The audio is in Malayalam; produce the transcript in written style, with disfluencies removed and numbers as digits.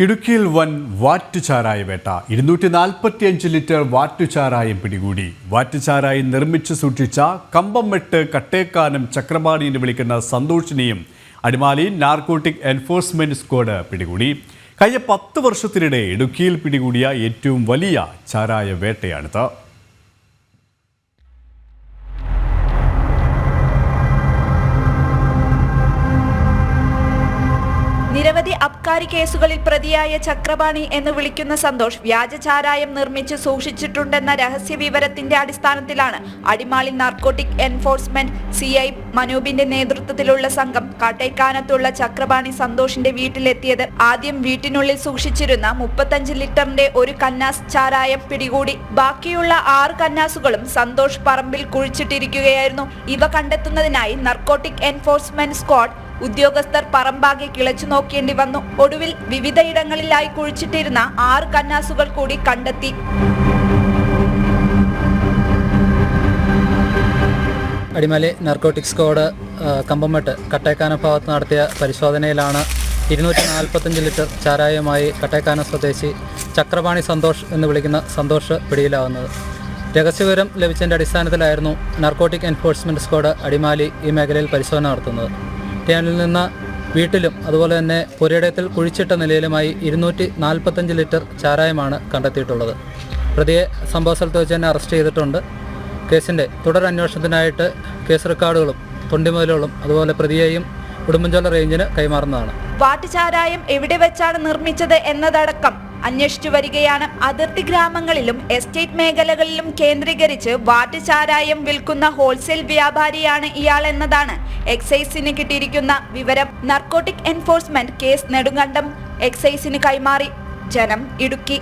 ഇടുക്കിയിൽ വൻ വാറ്റുചാരായ വേട്ട 245 ലിറ്റർ വാറ്റുചാരായം പിടികൂടി. വാറ്റുചാരായം നിർമ്മിച്ച് സൂക്ഷിച്ച കമ്പംമെട്ട് കട്ടേക്കാനം ചക്രപാണി എന്ന് വിളിക്കുന്ന സന്തോഷിനെയും അടിമാലി നാർക്കോട്ടിക് എൻഫോഴ്സ്മെന്റ് സ്ക്വാഡ് പിടികൂടി. കഴിഞ്ഞ 10 വർഷത്തിനിടെ ഇടുക്കിയിൽ പിടികൂടിയ ഏറ്റവും വലിയ ചാരായ വേട്ടയാണിത്. നിരവധി അബ്കാരി കേസുകളിൽ പ്രതിയായ ചക്രപാണി എന്ന് വിളിക്കുന്ന സന്തോഷ് വ്യാജചാരായം നിർമ്മിച്ച് സൂക്ഷിച്ചിട്ടുണ്ടെന്ന രഹസ്യ വിവരത്തിന്റെ അടിസ്ഥാനത്തിലാണ് അടിമാലി നാർക്കോട്ടിക് എൻഫോഴ്സ്മെന്റ് CI മനൂപിന്റെ നേതൃത്വത്തിലുള്ള സംഘം കാട്ടേക്കാനത്തുള്ള ചക്രപാണി സന്തോഷിന്റെ വീട്ടിലെത്തിയത്. ആദ്യം വീട്ടിനുള്ളിൽ സൂക്ഷിച്ചിരുന്ന 35 ലിറ്ററിന്റെ ഒരു കന്നാസ് ചാരായം പിടികൂടി. ബാക്കിയുള്ള 6 കന്നാസുകളും സന്തോഷ് പറമ്പിൽ കുഴിച്ചിട്ടിരിക്കുകയായിരുന്നു. ഇവ കണ്ടെത്തുന്നതിനായി നാർക്കോട്ടിക് എൻഫോഴ്സ്മെന്റ് സ്ക്വാഡ് ഉദ്യോഗസ്ഥർ പറമ്പാകെ കിളച്ചു നോക്കേണ്ടി വന്നു. ഒടുവിൽ വിവിധയിടങ്ങളിലായി കുഴിച്ചിട്ടിരുന്ന 6 കന്നാസുകൾ കൂടി കണ്ടെത്തി. അടിമാലി നാർക്കോട്ടിക് സ്ക്വാഡ് കമ്പംമെട്ട് കട്ടേക്കാനം ഭാഗത്ത് നടത്തിയ പരിശോധനയിലാണ് 245 ലിറ്റർ ചാരായമായി കട്ടേക്കാനം സ്വദേശി ചക്രപാണി സന്തോഷ് എന്ന് വിളിക്കുന്ന സന്തോഷ് പിടിയിലാവുന്നത്. രഹസ്യവിവരം ലഭിച്ചതിൻ്റെ അടിസ്ഥാനത്തിലായിരുന്നു നാർക്കോട്ടിക് എൻഫോഴ്സ്മെൻറ്റ് സ്ക്വാഡ് അടിമാലി ഈ മേഖലയിൽ പരിശോധന നടത്തുന്നത്. ടേണിൽ നിന്ന് വീട്ടിലും അതുപോലെ തന്നെ പുരയിടത്തിൽ കുഴിച്ചിട്ട നിലയിലുമായി 245 ലിറ്റർ ചാരായമാണ് കണ്ടെത്തിയിട്ടുള്ളത്. പ്രതിയെ സംഭവ സ്ഥലത്ത് വെച്ച് തന്നെ അറസ്റ്റ് ചെയ്തിട്ടുണ്ട്. കേസിൻ്റെ തുടരന്വേഷണത്തിനായിട്ട് കേസ് റെക്കോർഡുകളും തൊണ്ടിമുതലുകളും അതുപോലെ പ്രതിയെയും ഉടുമ്പൻചോല റേഞ്ചിന് കൈമാറുന്നതാണ്. വാറ്റുചാരായം എവിടെ വെച്ചാണ് നിർമ്മിച്ചത് എന്നതടക്കം അന്വേഷിച്ചു വരികയാണ്. അതിർത്തി ഗ്രാമങ്ങളിലും എസ്റ്റേറ്റ് മേഖലകളിലും കേന്ദ്രീകരിച്ച് വാറ്റുചാരായം വിൽക്കുന്ന ഹോൾസെയിൽ വ്യാപാരിയാണ് ഇയാൾ എന്നതാണ് എക്സൈസിന് കിട്ടിയിരിക്കുന്ന വിവരം. നാർക്കോട്ടിക് എൻഫോഴ്സ്മെന്റ് കേസ് നെടുങ്കണ്ടം എക്സൈസിന് കൈമാറി. ജനം, ഇടുക്കി.